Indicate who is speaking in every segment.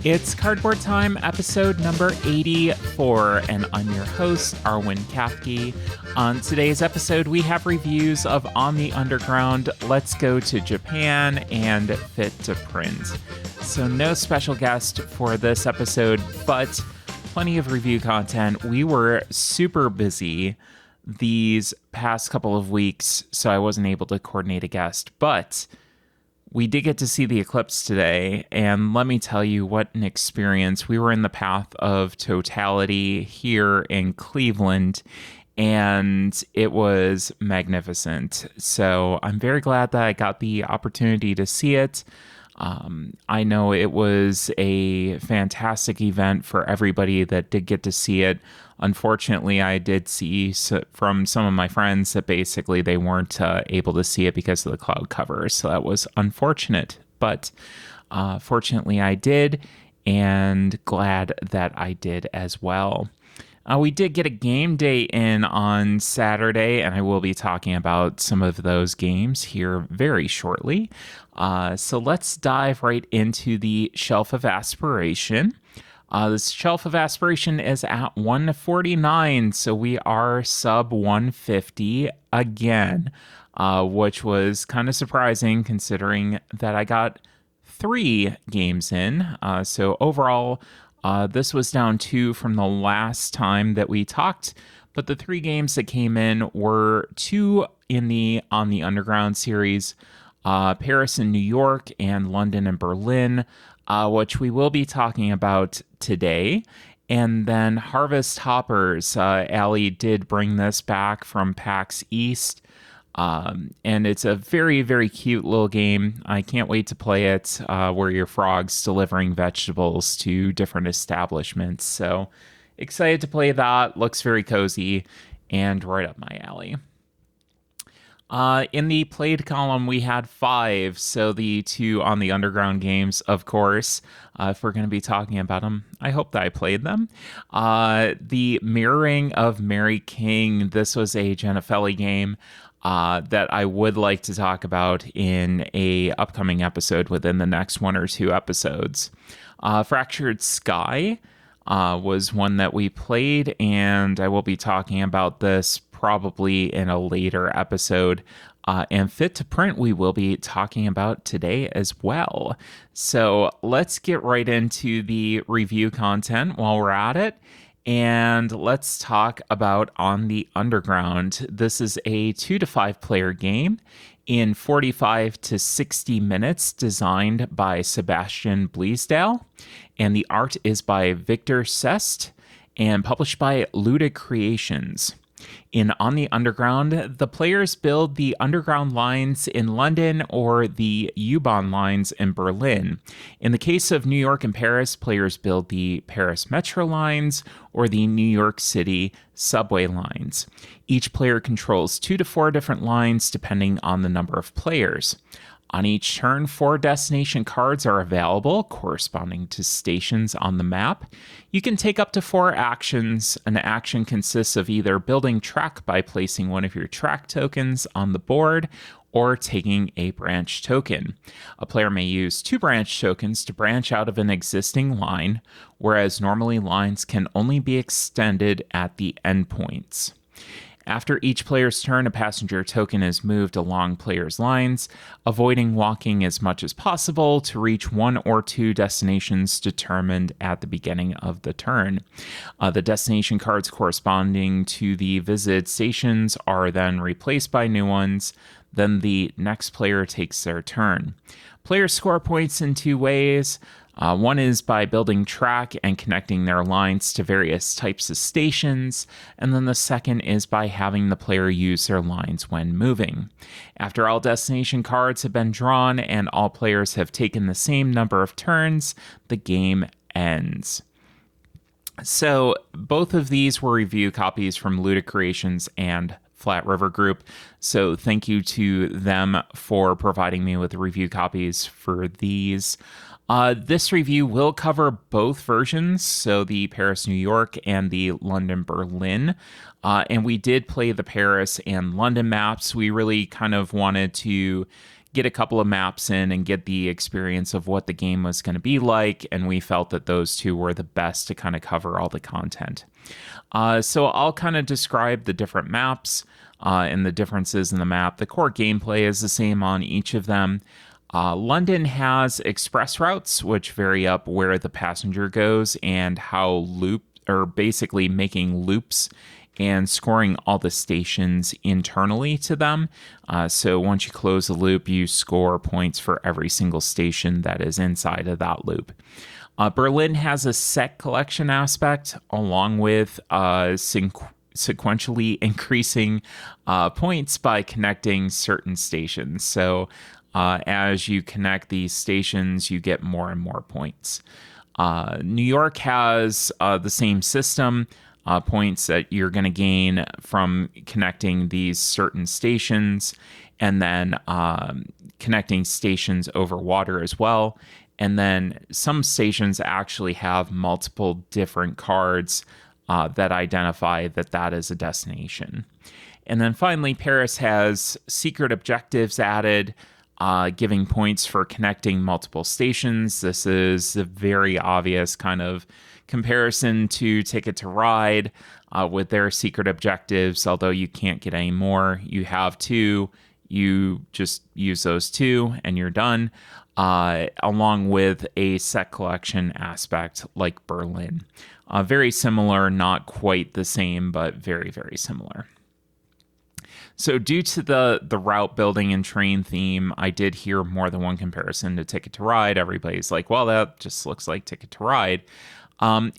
Speaker 1: It's Cardboard Time, episode number 84, and I'm your host, Arwen Kafke. On today's episode, we have reviews of On the Underground, Let's Go to Japan, and Fit to Print. So no special guest for this episode, but plenty of review content. We were super busy these past couple of weeks, so I wasn't able to coordinate a guest, but we did get to see the eclipse today, and let me tell you what an experience. We were in the path of totality here in Cleveland, and it was magnificent. So I'm very glad that I got the opportunity to see it. I know it was a fantastic event for everybody that did get to see it. Unfortunately, I did see from some of my friends that basically they weren't able to see it because of the cloud cover. So that was unfortunate. But fortunately, I did, and glad that I did as well. We did get a game day in on Saturday, and I will be talking about some of those games here very shortly. So let's dive right into the Shelf of Aspiration. This Shelf of Aspiration is at 149, so we are sub 150 again, which was kind of surprising considering that I got 3 games in. So overall, this was down 2 from the last time that we talked, but the 3 games that came in were 2 in the On the Underground series, Paris and New York, and London and Berlin, which we will be talking about today. And then Harvest Hoppers. Allie did bring this back from PAX East. And it's a very, very cute little game. I can't wait to play it, where you're frogs delivering vegetables to different establishments. So excited to play that. Looks very cozy and right up my alley. In the played column, we had 5. So the 2 On the Underground games, of course, if we're going to be talking about them, I hope that I played them. The Mirroring of Mary King. This was a Jenna Feli game that I would like to talk about in a upcoming episode within the next 1 or 2 episodes. Fractured Sky was one that we played, and I will be talking about this probably in a later episode. And Fit to Print we will be talking about today as well. So let's get right into the review content while we're at it. And let's talk about On the Underground. This is a 2 to 5 player game in 45 to 60 minutes, designed by Sebastian Bleasdale. And the art is by Victor Sest and published by Luda Creations. In On the Underground, the players build the underground lines in London or the U-Bahn lines in Berlin. In the case of New York and Paris, players build the Paris Metro lines or the New York City subway lines. Each player controls 2 to 4 different lines depending on the number of players. On each turn, 4 destination cards are available, corresponding to stations on the map. You can take up to 4 actions. An action consists of either building track by placing one of your track tokens on the board, or taking a branch token. A player may use 2 branch tokens to branch out of an existing line, whereas normally lines can only be extended at the endpoints. After each player's turn, a passenger token is moved along players' lines, avoiding walking as much as possible to reach 1 or 2 destinations determined at the beginning of the turn. The destination cards corresponding to the visited stations are then replaced by new ones. Then the next player takes their turn. Players score points in 2 ways. One is by building track and connecting their lines to various types of stations, and then the second is by having the player use their lines when moving. After all destination cards have been drawn and all players have taken the same number of turns, the game ends. So both of these were review copies from Luda Creations and Flat River Group. So thank you to them for providing me with review copies for these. This review will cover both versions, so the Paris, New York, and the London, Berlin. And we did play the Paris and London maps. We really kind of wanted to get a couple of maps in and get the experience of what the game was going to be like. And we felt that those two were the best to kind of cover all the content. So I'll kind of describe the different maps and the differences in the map. The core gameplay is the same on each of them. London has express routes, which vary up where the passenger goes and how basically making loops and scoring all the stations internally to them. So once you close a loop, you score points for every single station that is inside of that loop. Berlin has a set collection aspect along with sequentially increasing points by connecting certain stations. So as you connect these stations, you get more and more points. New York has the same system, points that you're going to gain from connecting these certain stations, and then connecting stations over water as well. And then some stations actually have multiple different cards that identify that that is a destination. And then finally, Paris has secret objectives added, giving points for connecting multiple stations. This is a very obvious kind of comparison to Ticket to Ride with their secret objectives, although you can't get any more. You have two, you just use those two and you're done, along with a set collection aspect like Berlin. Very similar, not quite the same, but very, very similar. So due to the route building and train theme, I did hear more than one comparison to Ticket to Ride. Everybody's like, well, that just looks like Ticket to Ride.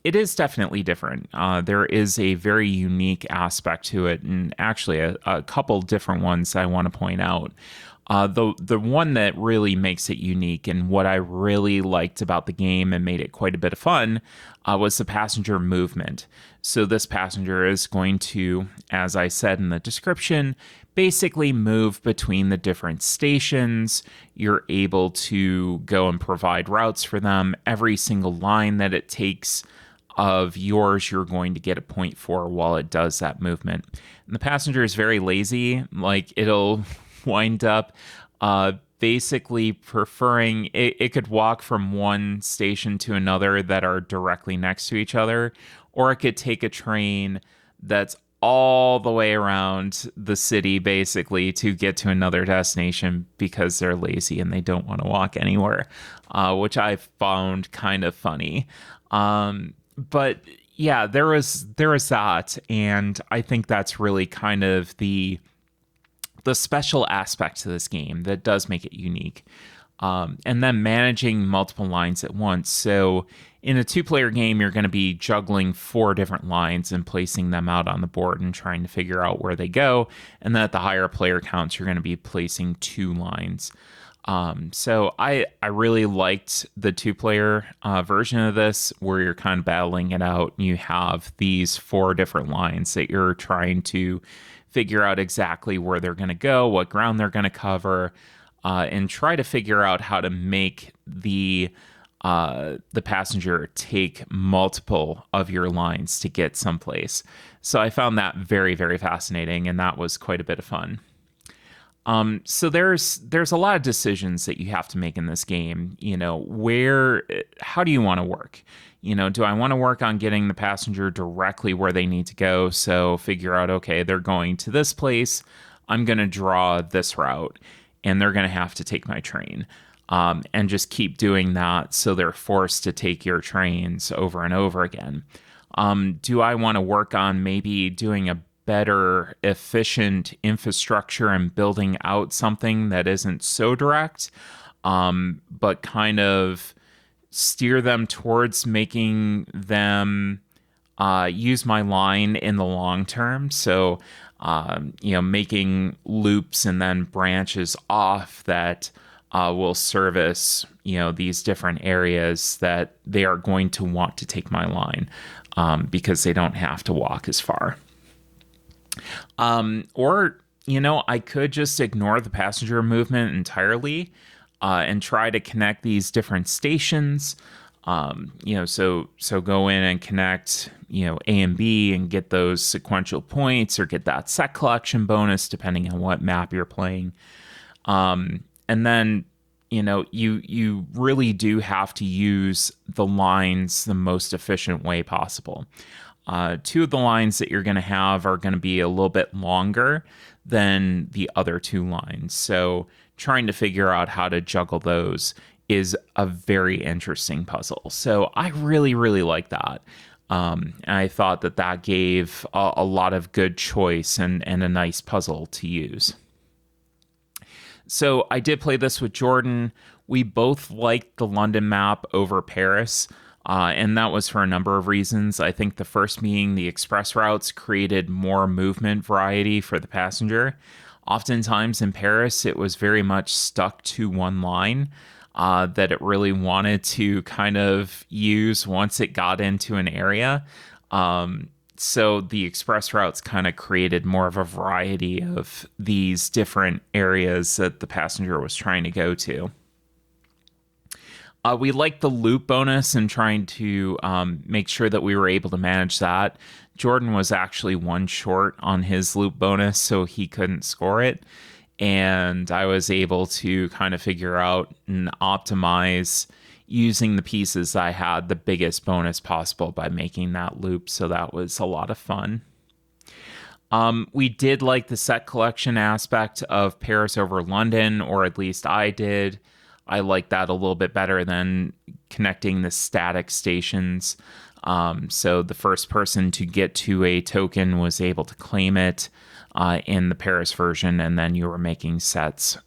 Speaker 1: It is definitely different. There is a very unique aspect to it, and actually a couple different ones I want to point out. The one that really makes it unique and what I really liked about the game and made it quite a bit of fun was the passenger movement. So this passenger is going to, as I said in the description, basically move between the different stations. You're able to go and provide routes for them. Every single line that it takes of yours, you're going to get a point for while it does that movement. And the passenger is very lazy. Like, it'll wind up basically preferring it could walk from one station to another that are directly next to each other, or it could take a train that's all the way around the city basically to get to another destination because they're lazy and they don't want to walk anywhere, which I found kind of funny. But yeah, there was that, and I think that's really kind of the special aspect to this game that does make it unique. And then managing multiple lines at once. So in a two-player game, you're going to be juggling 4 different lines and placing them out on the board and trying to figure out where they go. And then at the higher player counts, you're going to be placing 2 lines. So I really liked the 2-player version of this, where you're kind of battling it out. And you have these 4 different lines that you're trying to figure out exactly where they're going to go, what ground they're going to cover, and try to figure out how to make the passenger take multiple of your lines to get someplace. So I found that very, very fascinating, and that was quite a bit of fun. So there's a lot of decisions that you have to make in this game. You know, how do you want to work? You know, do I want to work on getting the passenger directly where they need to go? So figure out, okay, they're going to this place. I'm going to draw this route, and they're going to have to take my train. And just keep doing that so they're forced to take your trains over and over again. Do I want to work on maybe doing a better, efficient infrastructure and building out something that isn't so direct, but kind of steer them towards making them use my line in the long term? So, making loops and then branches off that will service, these different areas that they are going to want to take my line because they don't have to walk as far. Or I could just ignore the passenger movement entirely and try to connect these different stations. So go in and connect, A and B and get those sequential points or get that set collection bonus depending on what map you're playing. And then, you really do have to use the lines the most efficient way possible. Two of the lines that you're going to have are going to be a little bit longer than the other two lines. So trying to figure out how to juggle those is a very interesting puzzle. So I really, really like that. And I thought that gave a lot of good choice and a nice puzzle to use. So I did play this with Jordan. We both liked the London map over Paris. And that was for a number of reasons. I think the first being the express routes created more movement variety for the passenger. Oftentimes in Paris, it was very much stuck to one line that it really wanted to kind of use once it got into an area. So the express routes kind of created more of a variety of these different areas that the passenger was trying to go to. We liked the loop bonus and trying to make sure that we were able to manage that. Jordan was actually one short on his loop bonus, so he couldn't score it. And I was able to kind of figure out and optimize using the pieces I had the biggest bonus possible by making that loop. So that was a lot of fun. We did like the set collection aspect of Paris over London, or at least I did. I like that a little bit better than connecting the static stations. So the first person to get to a token was able to claim it in the Paris version, and then you were making sets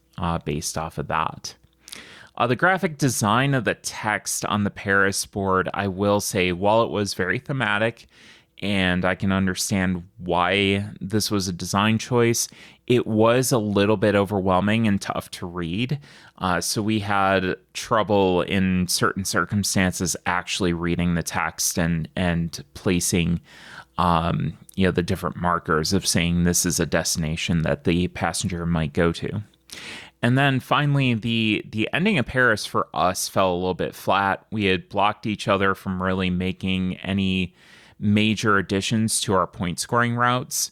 Speaker 1: based off of that. The graphic design of the text on the Paris board, I will say, while it was very thematic, and I can understand why this was a design choice, it was a little bit overwhelming and tough to read. So we had trouble in certain circumstances actually reading the text and placing the different markers of saying this is a destination that the passenger might go to. And then finally, the ending of Paris for us fell a little bit flat. We had blocked each other from really making any major additions to our point scoring routes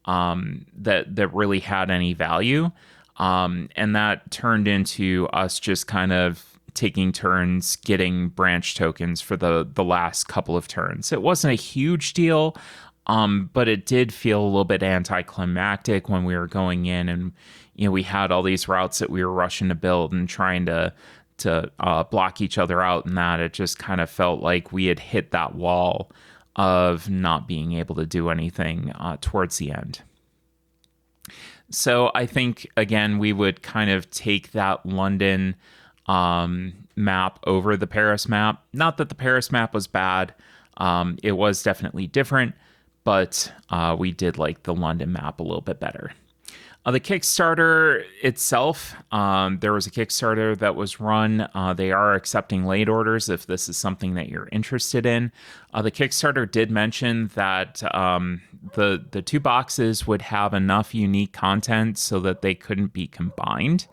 Speaker 1: that really had any value. And that turned into us just kind of taking turns getting branch tokens for the last couple of turns. It wasn't a huge deal, but it did feel a little bit anticlimactic when we were going in and we had all these routes that we were rushing to build and trying to block each other out, and that it just kind of felt like we had hit that wall of not being able to do anything towards the end. So I think, again, we would kind of take that London map over the Paris map. Not that the Paris map was bad. It was definitely different, but we did like the London map a little bit better. The Kickstarter itself, there was a Kickstarter that was run. They are accepting late orders if this is something that you're interested in. The Kickstarter did mention that the two boxes would have enough unique content so that they couldn't be combined.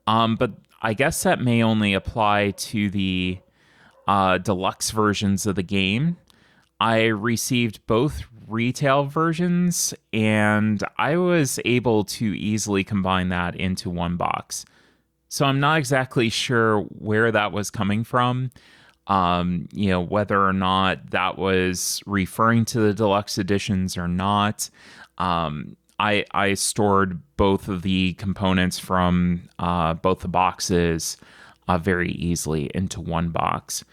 Speaker 1: But I guess that may only apply to the deluxe versions of the game. I received both retail versions, and I was able to easily combine that into one box. So I'm not exactly sure where that was coming from, whether or not that was referring to the deluxe editions or not. I stored both of the components from both the boxes very easily into one box.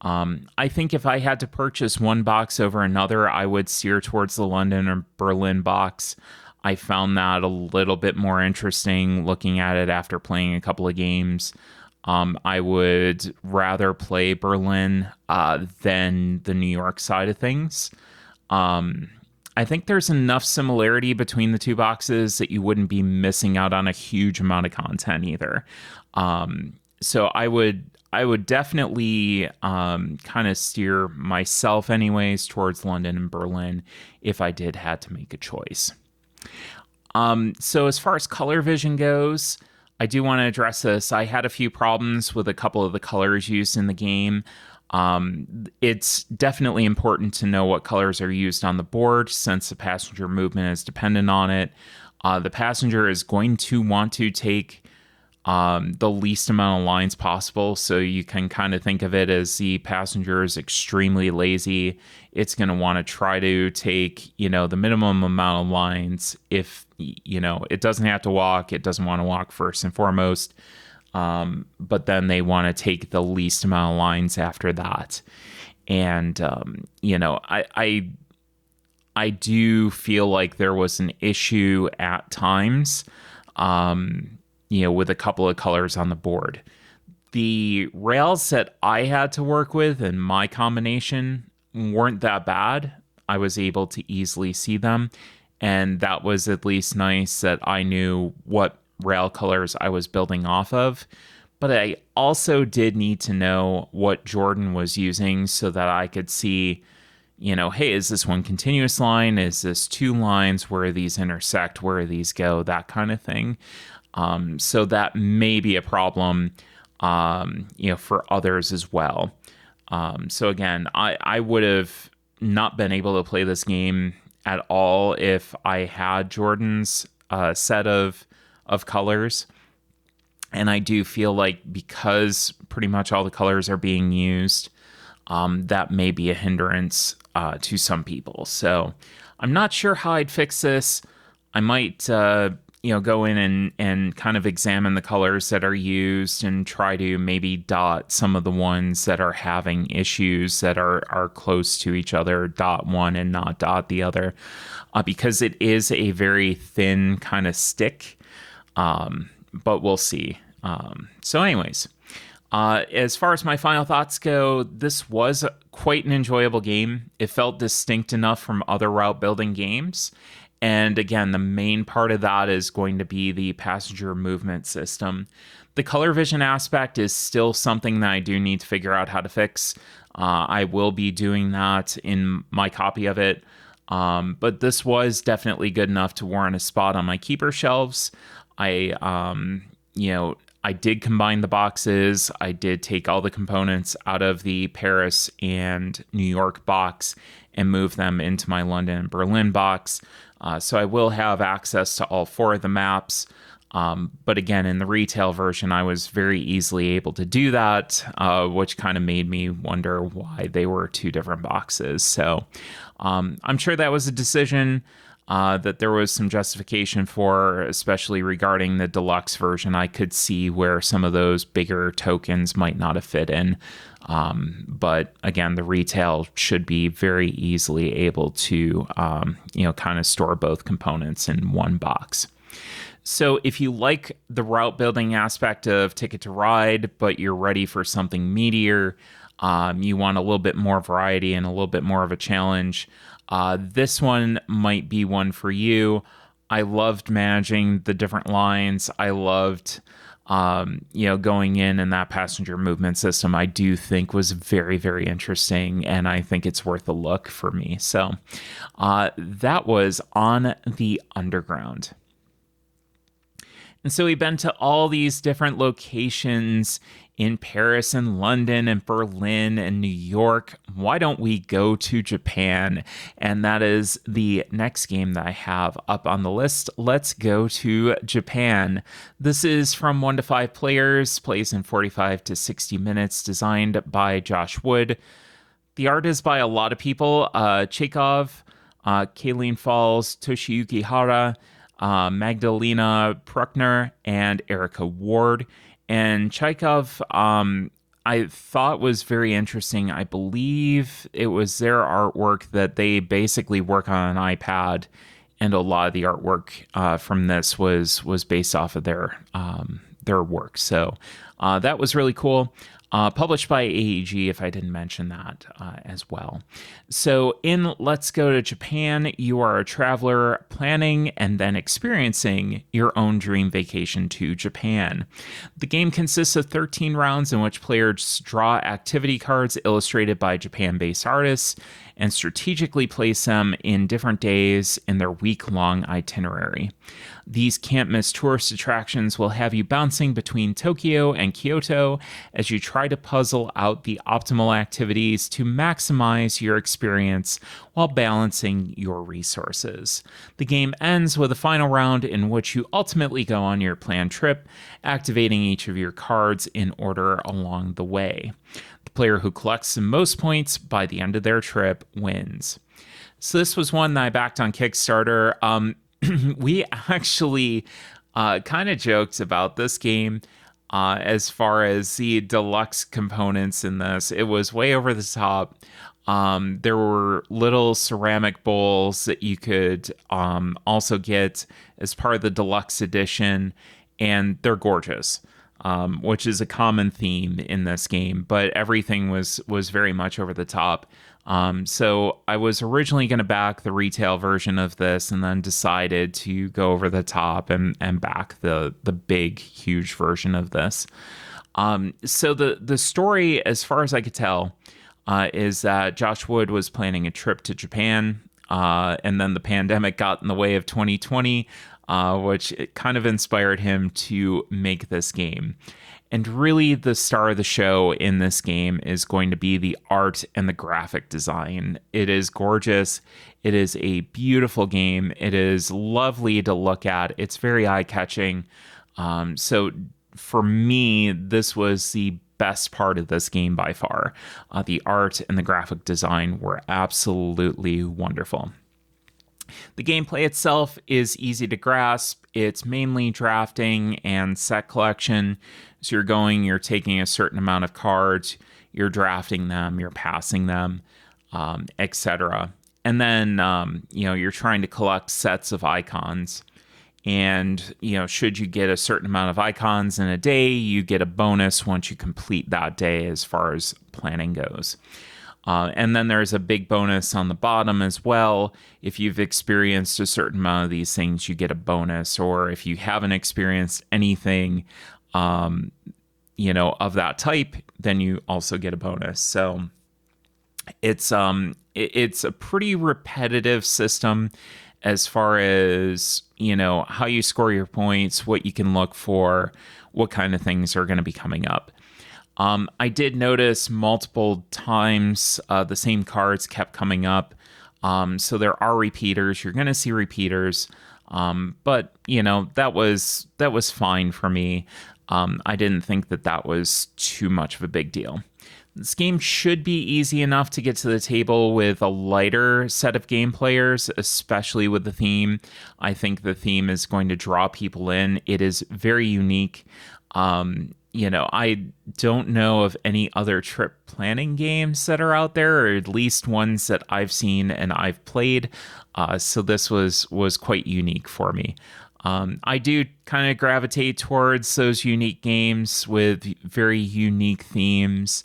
Speaker 1: I think if I had to purchase one box over another, I would steer towards the London or Berlin box. I found that a little bit more interesting looking at it after playing a couple of games. I would rather play Berlin than the New York side of things. I think there's enough similarity between the two boxes that you wouldn't be missing out on a huge amount of content either. So I would definitely kind of steer myself anyways towards London and Berlin if I had to make a choice. So as far as color vision goes, I do want to address this. I had a few problems with a couple of the colors used in the game. It's definitely important to know what colors are used on the board since the passenger movement is dependent on it. The passenger is going to want to take the least amount of lines possible. So you can kind of think of it as the passenger is extremely lazy. It's going to want to try to take, the minimum amount of lines. If, it doesn't have to walk, it doesn't want to walk first and foremost. But then they want to take the least amount of lines after that. And, I do feel like there was an issue at times, with a couple of colors on the board. The rails that I had to work with in my combination weren't that bad. I was able to easily see them. And that was at least nice that I knew what rail colors I was building off of. But I also did need to know what Jordan was using so that I could see, hey, is this one continuous line? Is this two lines? Where these intersect? Where these go? That kind of thing. So that may be a problem, for others as well. So again, I would have not been able to play this game at all if I had Jordan's set of colors. And I do feel like because pretty much all the colors are being used, that may be a hindrance to some people. So I'm not sure how I'd fix this. I might, go in and kind of examine the colors that are used and try to maybe dot some of the ones that are having issues that are close to each other, dot one and not dot the other, because it is a very thin kind of stick. But we'll see. So anyways, as far as my final thoughts go, this was quite an enjoyable game. It felt distinct enough from other route building games. And again, the main part of that is going to be the passenger movement system. The color vision aspect is still something that I do need to figure out how to fix. I will be doing that in my copy of it. But this was definitely good enough to warrant a spot on my keeper shelves. I did combine the boxes. I did take all the components out of the Paris and New York box and move them into my London and Berlin box. So I will have access to all four of the maps. But again, in the retail version, I was very easily able to do that, which kind of made me wonder why they were two different boxes. So I'm sure that was a decision that there was some justification for, especially regarding the deluxe version. I could see where some of those bigger tokens might not have fit in. But again, the retail should be very easily able to, kind of store both components in one box. So if you like the route building aspect of Ticket to Ride, but you're ready for something meatier, you want a little bit more variety and a little bit more of a challenge, this one might be one for you. I loved managing the different lines. I loved, going in that passenger movement system. I do think was very, very interesting, and I think it's worth a look for me. So that was On the Underground. And so we've been to all these different locations in Paris and London and Berlin and New York. Why don't we go to Japan? And that is the next game that I have up on the list. Let's go to Japan. This is from 1 to 5 players, plays in 45 to 60 minutes, designed by Josh Wood. The art is by a lot of people. Chekhov, Kayleen Falls, Toshiyuki Hara, Magdalena Bruckner, and Erica Ward. And Chekhov, I thought was very interesting. I believe it was their artwork that they basically work on an iPad, and a lot of the artwork from this was based off of their work. So that was really cool. Published by AEG, if I didn't mention that as well. So in Let's Go to Japan, you are a traveler planning and then experiencing your own dream vacation to Japan. The game consists of 13 rounds in which players draw activity cards illustrated by Japan-based artists and strategically place them in different days in their week-long itinerary. These can't miss tourist attractions will have you bouncing between Tokyo and Kyoto as you try to puzzle out the optimal activities to maximize your experience while balancing your resources. The game ends with a final round in which you ultimately go on your planned trip, activating each of your cards in order along the way. The player who collects the most points by the end of their trip wins. So this was one that I backed on Kickstarter. We actually kind of joked about this game as far as the deluxe components in this. It was way over the top. There were little ceramic bowls that you could also get as part of the deluxe edition, and they're gorgeous. Which is a common theme in this game, but everything was very much over the top. So I was originally going to back the retail version of this, and then decided to go over the top and back the big, huge version of this. So the story, as far as I could tell, is that Josh Wood was planning a trip to Japan, and then the pandemic got in the way of 2020. Which it kind of inspired him to make this game. And really, the star of the show in this game is going to be the art and the graphic design. It is gorgeous. It is a beautiful game. It is lovely to look at. It's very eye-catching. So for me, this was the best part of this game by far. The art and the graphic design were absolutely wonderful. The gameplay itself is easy to grasp. It's mainly drafting and set collection. So you're taking a certain amount of cards, you're drafting them, you're passing them, etc. And then, you're trying to collect sets of icons. And, should you get a certain amount of icons in a day, you get a bonus once you complete that day as far as planning goes. And then there's a big bonus on the bottom as well. If you've experienced a certain amount of these things, you get a bonus. Or if you haven't experienced anything, of that type, then you also get a bonus. So it's a pretty repetitive system as far as, how you score your points, what you can look for, what kind of things are going to be coming up. I did notice multiple times the same cards kept coming up. So there are repeaters. You're going to see repeaters. But, that was fine for me. I didn't think that was too much of a big deal. This game should be easy enough to get to the table with a lighter set of game players, especially with the theme. I think the theme is going to draw people in. It is very unique. I don't know of any other trip planning games that are out there, or at least ones that I've seen and I've played. So this was quite unique for me. I do kind of gravitate towards those unique games with very unique themes.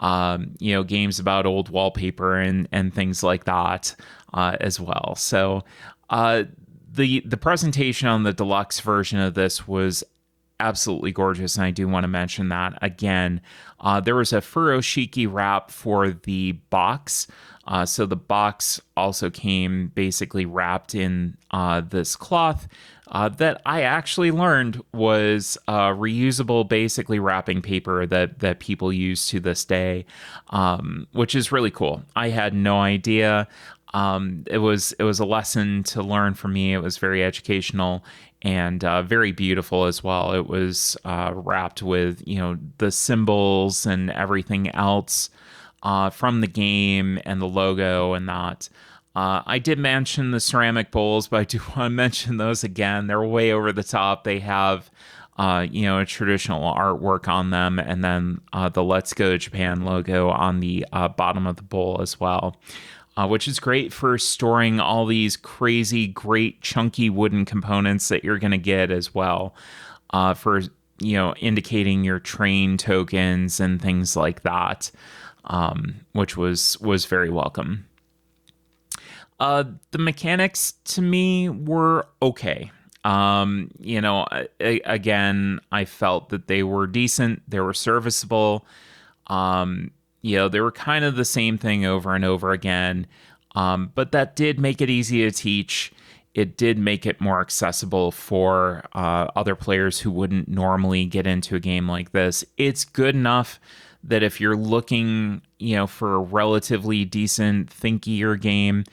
Speaker 1: Games about old wallpaper and things like that as well. So the presentation on the deluxe version of this was absolutely gorgeous, and I do want to mention that again. There was a furoshiki wrap for the box, so the box also came basically wrapped in this cloth that I actually learned was reusable, basically wrapping paper that people use to this day, which is really cool. I had no idea. It was a lesson to learn for me. It was very educational and very beautiful as well. It was wrapped with the symbols and everything else from the game and the logo and that. I did mention the ceramic bowls, but I do want to mention those again. They're way over the top. They have a traditional artwork on them, and then the Let's Go Japan logo on the bottom of the bowl as well. Which is great for storing all these crazy, great, chunky wooden components that you're going to get as well, for indicating your train tokens and things like that, which was very welcome. The mechanics to me were okay. Again, I felt that they were decent, they were serviceable. They were kind of the same thing over and over again. But that did make it easy to teach. it did make it more accessible for other players who wouldn't normally get into a game like this. It's good enough that if you're looking, for a relatively decent, thinkier game,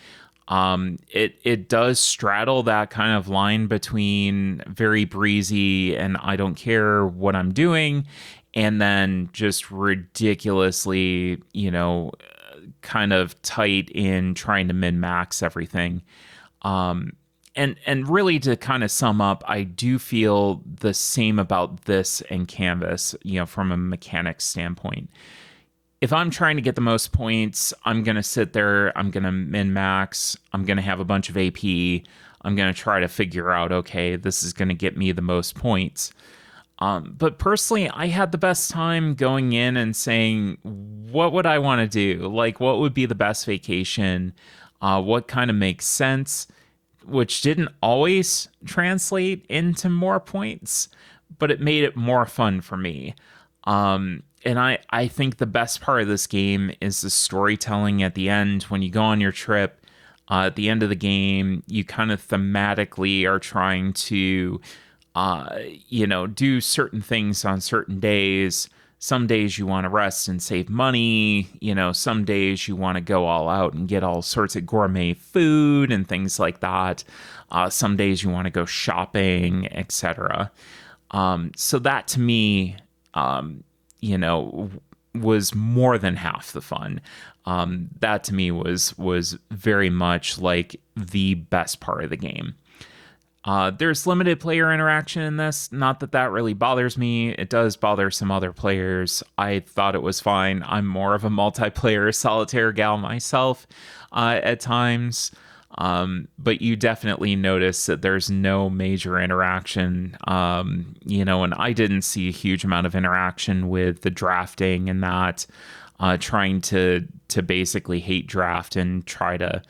Speaker 1: it does straddle that kind of line between very breezy and I don't care what I'm doing, and then just ridiculously, kind of tight in trying to min max everything. And really to kind of sum up, I do feel the same about this and Canvas, from a mechanics standpoint. If I'm trying to get the most points, I'm going to sit there, I'm going to min max, I'm going to have a bunch of AP, I'm going to try to figure out, okay, this is going to get me the most points. But personally, I had the best time going in and saying, what would I want to do? Like, what would be the best vacation? What kind of makes sense? Which didn't always translate into more points, but it made it more fun for me. And I think the best part of this game is the storytelling at the end. When you go on your trip, at the end of the game, you kind of thematically are trying to, do certain things on certain days. Some days you want to rest and save money. Some days you want to go all out and get all sorts of gourmet food and things like that. Some days you want to go shopping, etc. So that to me, was more than half the fun. That to me was very much like the best part of the game. There's limited player interaction in this. Not that that really bothers me. It does bother some other players. I thought it was fine. I'm more of a multiplayer solitaire gal myself at times. But you definitely notice that there's no major interaction, and I didn't see a huge amount of interaction with the drafting and that, trying to basically hate draft and try to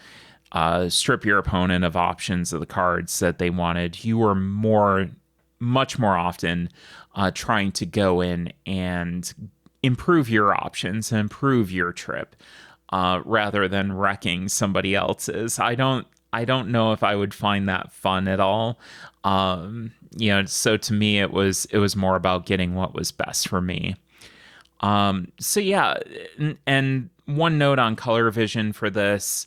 Speaker 1: strip your opponent of options of the cards that they wanted. You were much more often trying to go in and improve your options and improve your trip. Rather than wrecking somebody else's. I don't know if I would find that fun at all. So to me it was more about getting what was best for me. So yeah, and one note on color vision for this.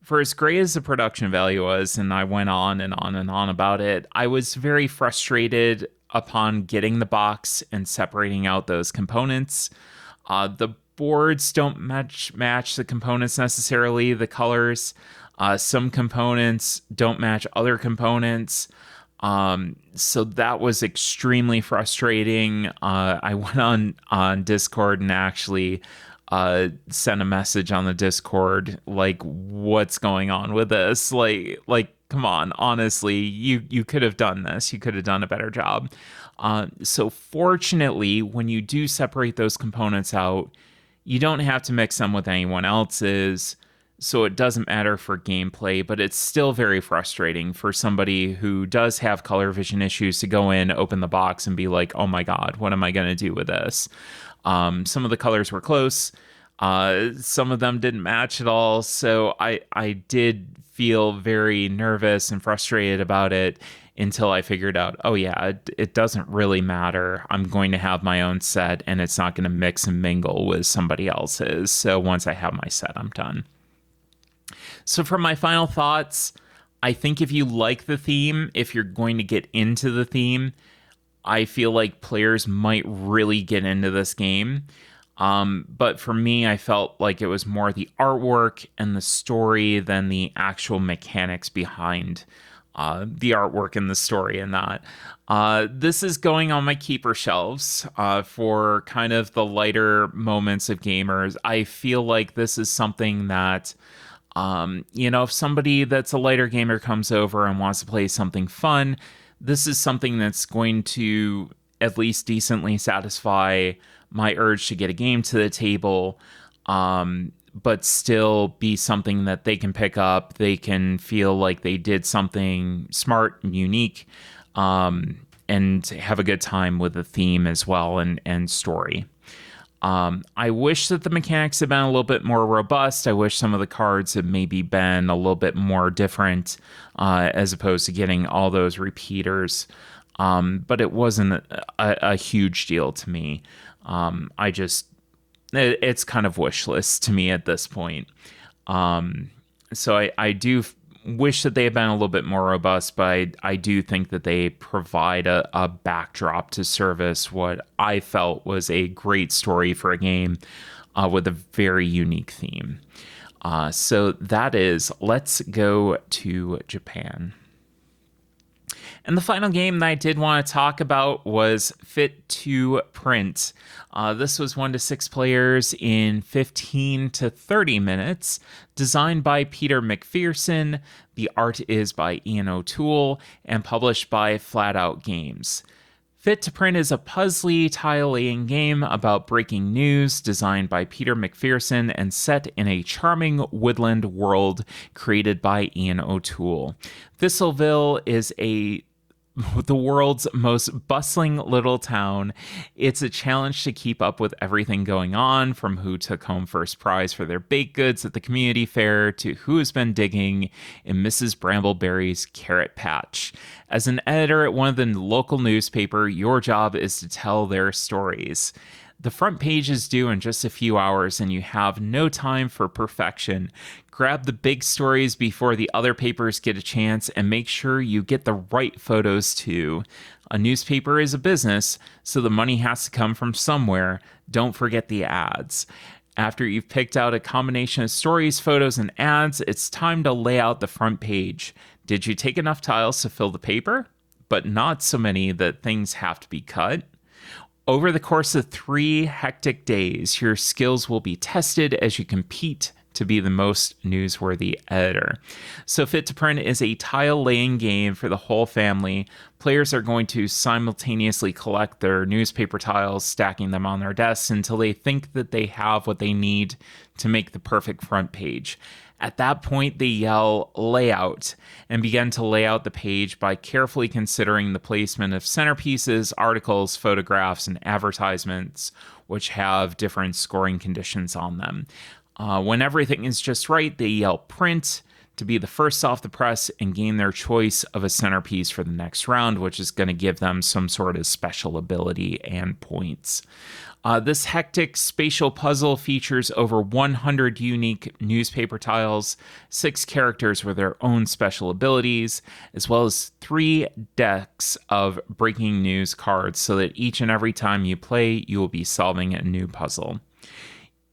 Speaker 1: For as great as the production value was, and I went on and on and on about it, I was very frustrated upon getting the box and separating out those components. The boards don't match the components necessarily, the colors. Some components don't match other components. So that was extremely frustrating. I went on Discord and actually sent a message on the Discord, like, what's going on with this? Like, come on, honestly, you could have done this. You could have done a better job. So fortunately, when you do separate those components out, you don't have to mix them with anyone else's, so it doesn't matter for gameplay, but it's still very frustrating for somebody who does have color vision issues to go in, open the box, and be like, oh my god, what am I going to do with this? Some of the colors were close. Some of them didn't match at all, so I did feel very nervous and frustrated about it until I figured out, oh yeah, it doesn't really matter. I'm going to have my own set, and it's not going to mix and mingle with somebody else's. So once I have my set, I'm done. So for my final thoughts, I think if you like the theme, if you're going to get into the theme, I feel like players might really get into this game. But for me, I felt like it was more the artwork and the story than the actual mechanics behind the artwork and the story and that. This is going on my keeper shelves for kind of the lighter moments of gamers. I feel like this is something that, if somebody that's a lighter gamer comes over and wants to play something fun, this is something that's going to at least decently satisfy my urge to get a game to the table, but still be something that they can pick up. They can feel like they did something smart and unique, and have a good time with the theme as well and story. I wish that the mechanics had been a little bit more robust. I wish some of the cards had maybe been a little bit more different, as opposed to getting all those repeaters. But it wasn't a huge deal to me. It's kind of wish list to me at this point. So I do wish that they had been a little bit more robust, but I do think that they provide a backdrop to service what I felt was a great story for a game with a very unique theme. So that is Let's Go to Japan. And the final game that I did want to talk about was Fit to Print. This was 1 to 6 players in 15 to 30 minutes, designed by Peter McPherson. The art is by Ian O'Toole and published by Flat Out Games. Fit to Print is a puzzly tile-laying game about breaking news, designed by Peter McPherson and set in a charming woodland world created by Ian O'Toole. Thistleville is the world's most bustling little town. It's a challenge to keep up with everything going on, from who took home first prize for their baked goods at the community fair to who has been digging in Mrs. Brambleberry's carrot patch. As an editor at one of the local newspaper, your job is to tell their stories. The front page is due in just a few hours, and you have no time for perfection. Grab the big stories before the other papers get a chance, and make sure you get the right photos too. A newspaper is a business, so the money has to come from somewhere. Don't forget the ads. After you've picked out a combination of stories, photos, and ads, it's time to lay out the front page. Did you take enough tiles to fill the paper? But not so many that things have to be cut. Over the course of 3 hectic days, your skills will be tested as you compete to be the most newsworthy editor. So Fit to Print is a tile-laying game for the whole family. Players are going to simultaneously collect their newspaper tiles, stacking them on their desks until they think that they have what they need to make the perfect front page. At that point, they yell layout and begin to lay out the page by carefully considering the placement of centerpieces, articles, photographs, and advertisements, which have different scoring conditions on them. When everything is just right, they yell print to be the first off the press and gain their choice of a centerpiece for the next round, which is going to give them some sort of special ability and points. This hectic spatial puzzle features over 100 unique newspaper tiles, 6 characters with their own special abilities, as well as 3 decks of breaking news cards, so that each and every time you play, you will be solving a new puzzle.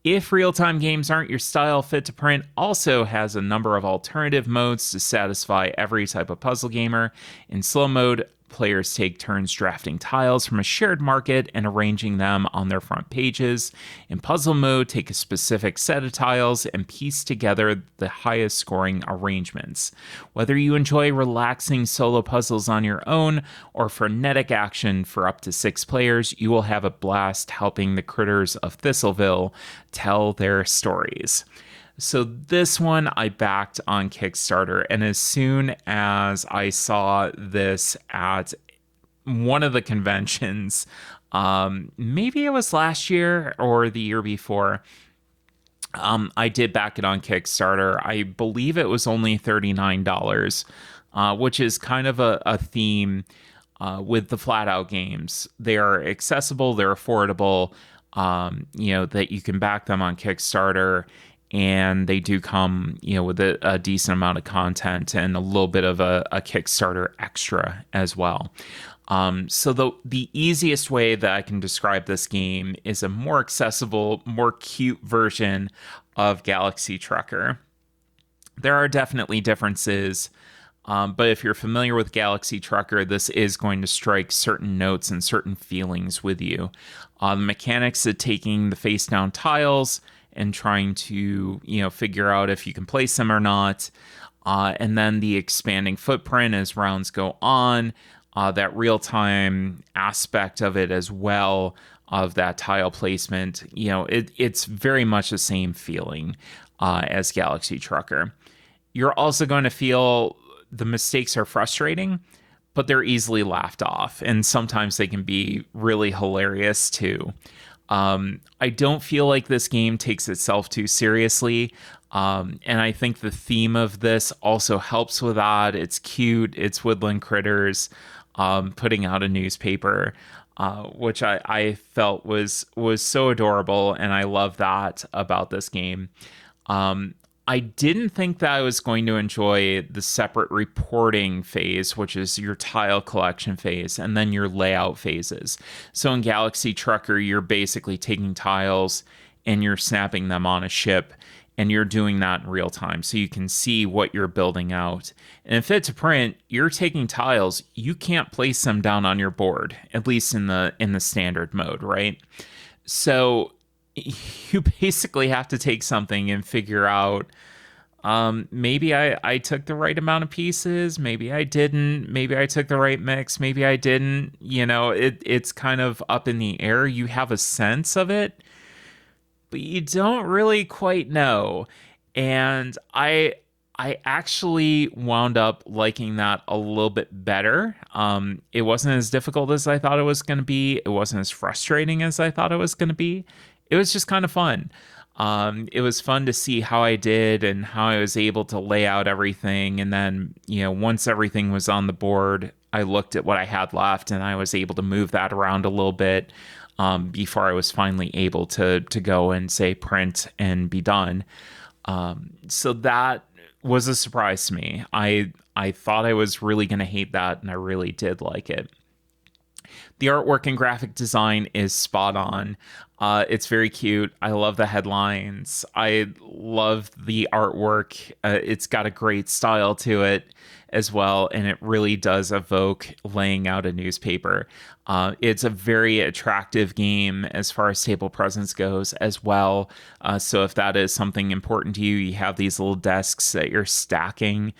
Speaker 1: If real-time games aren't your style, Fit to Print also has a number of alternative modes to satisfy every type of puzzle gamer. In slow mode, players take turns drafting tiles from a shared market and arranging them on their front pages. In puzzle mode, take a specific set of tiles and piece together the highest scoring arrangements. Whether you enjoy relaxing solo puzzles on your own or frenetic action for up to 6 players, you will have a blast helping the critters of Thistleville tell their stories. So this one I backed on Kickstarter, and as soon as I saw this at one of the conventions, maybe it was last year or the year before, I did back it on Kickstarter. I believe it was only $39, which is kind of a theme with the Flat Out games. They are accessible, they're affordable, that you can back them on Kickstarter. And they do come, with a decent amount of content and a little bit of a Kickstarter extra as well. So the easiest way that I can describe this game is a more accessible, more cute version of Galaxy Trucker. There are definitely differences, but if you're familiar with Galaxy Trucker, this is going to strike certain notes and certain feelings with you. The mechanics of taking the face down tiles and trying to, figure out if you can place them or not. And then the expanding footprint as rounds go on, that real-time aspect of it as well, of that tile placement. It's very much the same feeling as Galaxy Trucker. You're also going to feel the mistakes are frustrating, but they're easily laughed off. And sometimes they can be really hilarious too. I don't feel like this game takes itself too seriously. And I think the theme of this also helps with that. It's cute, it's woodland critters, putting out a newspaper, which I felt was so adorable, and I love that about this game. Um, I didn't think that I was going to enjoy the separate reporting phase, which is your tile collection phase, and then your layout phases. So in Galaxy Trucker, you're basically taking tiles and you're snapping them on a ship, and you're doing that in real time so you can see what you're building out. And in Fit to Print, you're taking tiles, you can't place them down on your board, at least in the standard mode, right? So you basically have to take something and figure out, maybe I took the right amount of pieces, maybe I didn't, maybe I took the right mix, maybe I didn't. It's kind of up in the air. You have a sense of it, but you don't really quite know. And I actually wound up liking that a little bit better. It wasn't as difficult as I thought it was going to be. It wasn't as frustrating as I thought it was going to be. It was just kind of fun. It was fun to see how I did and how I was able to lay out everything. And then, once everything was on the board, I looked at what I had left and I was able to move that around a little bit, before I was finally able to go and say print and be done. So that was a surprise to me. I thought I was really going to hate that, and I really did like it. The artwork and graphic design is spot on. It's very cute. I love the headlines. I love the artwork. It's got a great style to it as well, and it really does evoke laying out a newspaper. It's a very attractive game as far as table presence goes as well. So if that is something important to you, you have these little desks that you're stacking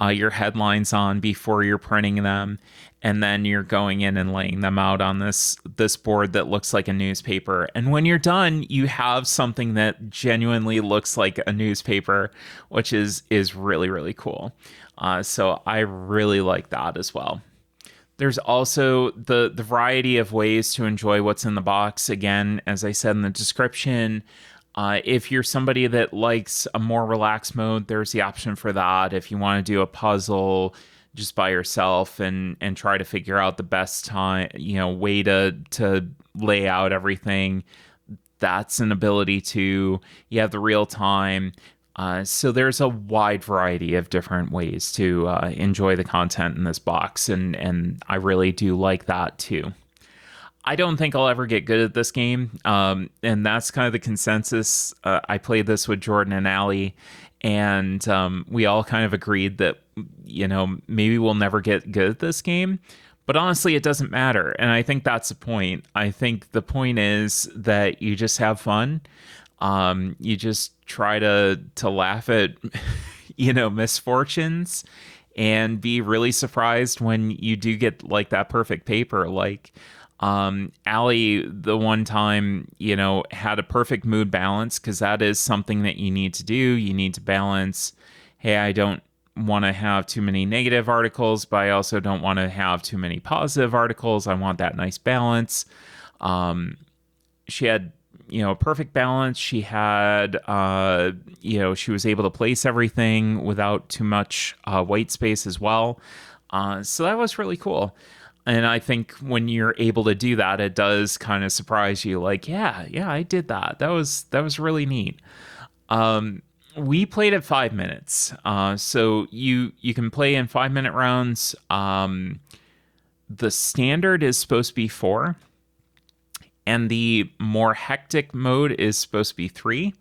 Speaker 1: your headlines on before you're printing them, and then you're going in and laying them out on this board that looks like a newspaper. And when you're done, you have something that genuinely looks like a newspaper, which is really, really cool. So I really like that as well. There's also the variety of ways to enjoy what's in the box. Again, as I said in the description, if you're somebody that likes a more relaxed mode, there's the option for that. If you want to do a puzzle just by yourself and try to figure out the best time, way to lay out everything, that's an ability to. You have the real time. So there's a wide variety of different ways to enjoy the content in this box, and I really do like that too. I don't think I'll ever get good at this game, and that's kind of the consensus. I played this with Jordan and Allie, and we all kind of agreed that, maybe we'll never get good at this game. But honestly, it doesn't matter, and I think that's the point. I think the point is that you just have fun. You just try to laugh at, misfortunes, and be really surprised when you do get like that perfect paper. Like, Allie, the one time, had a perfect mood balance, because that is something that you need to do. You need to balance, hey, I don't want to have too many negative articles, but I also don't want to have too many positive articles. I want that nice balance. She had, a perfect balance. She had, she was able to place everything without too much white space as well. So that was really cool. And I think when you're able to do that, it does kind of surprise you. Like, yeah, I did that. That was really neat. We played at 5 minutes. So you can play in 5-minute rounds. The standard is supposed to be 4. And the more hectic mode is supposed to be 3.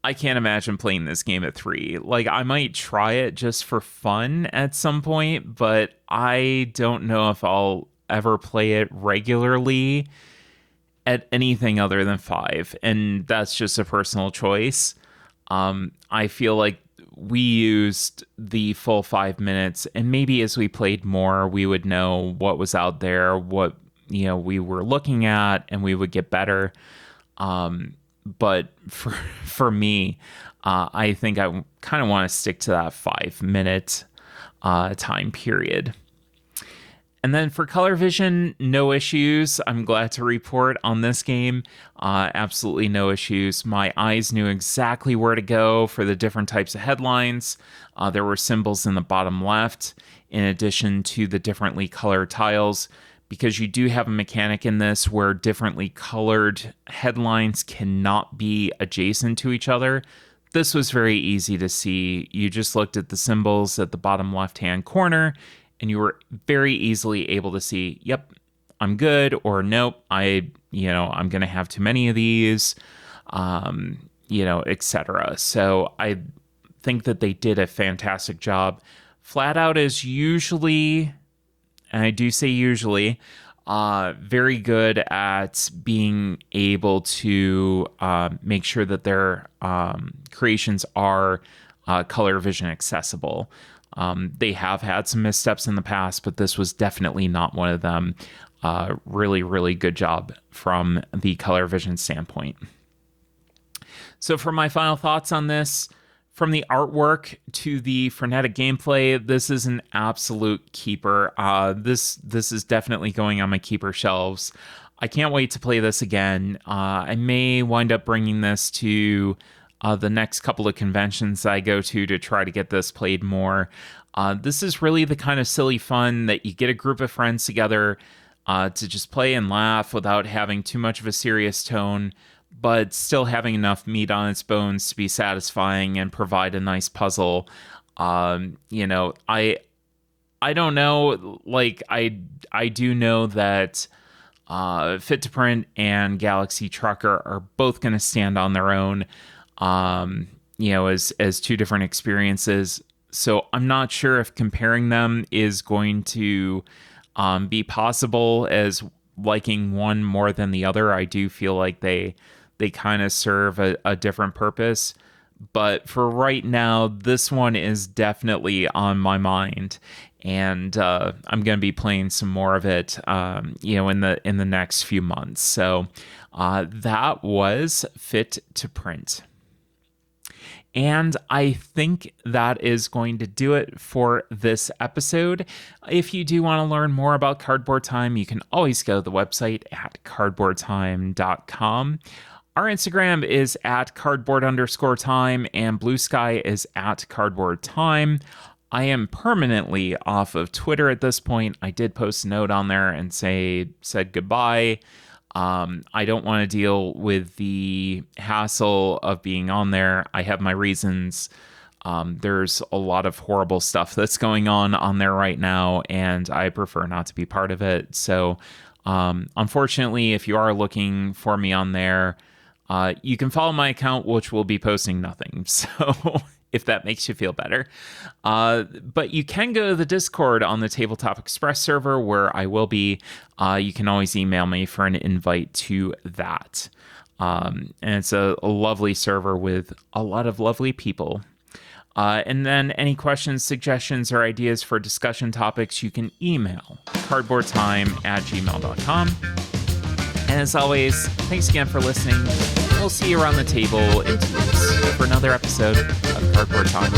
Speaker 1: I can't imagine playing this game at 3. Like, I might try it just for fun at some point, but I don't know if I'll ever play it regularly at anything other than 5. And that's just a personal choice. I feel like we used the full 5 minutes, and maybe as we played more, we would know what was out there, what we were looking at, and we would get better. But for me, I think I kind of want to stick to that 5-minute time period. And then for color vision, no issues. I'm glad to report on this game. Absolutely no issues. My eyes knew exactly where to go for the different types of headlines. There were symbols in the bottom left, in addition to the differently colored tiles, because you do have a mechanic in this where differently colored headlines cannot be adjacent to each other. This was very easy to see. You just looked at the symbols at the bottom left-hand corner, and you were very easily able to see, yep, I'm good, or nope, I'm going to have too many of these, etc. So I think that they did a fantastic job. Flatout is usually, and I do say usually, very good at being able to make sure that their creations are color vision accessible. They have had some missteps in the past, but this was definitely not one of them. Really, really good job from the color vision standpoint. So for my final thoughts on this, from the artwork to the frenetic gameplay, this is an absolute keeper. This is definitely going on my keeper shelves. I can't wait to play this again. I may wind up bringing this to the next couple of conventions I go to try to get this played more. This is really the kind of silly fun that you get a group of friends together to just play and laugh without having too much of a serious tone, but still having enough meat on its bones to be satisfying and provide a nice puzzle. I don't know, like I do know that Fit to Print and Galaxy Trucker are both going to stand on their own, as two different experiences. So I'm not sure if comparing them is going to be possible as liking one more than the other. I do feel like they kind of serve a different purpose. But for right now, this one is definitely on my mind. And I'm going to be playing some more of it, in the next few months. So that was Fit to Print. And I think that is going to do it for this episode. If you do want to learn more about Cardboard Time, you can always go to the website at cardboardtime.com. Our Instagram is at cardboard_time, and Blue Sky is at cardboardtime. I am permanently off of Twitter at this point. I did post a note on there and said goodbye. I don't want to deal with the hassle of being on there. I have my reasons. There's a lot of horrible stuff that's going on there right now, and I prefer not to be part of it. So, unfortunately, if you are looking for me on there, you can follow my account, which will be posting nothing. So if that makes you feel better. But you can go to the Discord on the Tabletop Express server where I will be. You can always email me for an invite to that. And it's a lovely server with a lot of lovely people. And then any questions, suggestions, or ideas for discussion topics, you can email cardboardtime@gmail.com. And as always, thanks again for listening. We'll see you around the table in 2 weeks for another episode of Cardboard Time.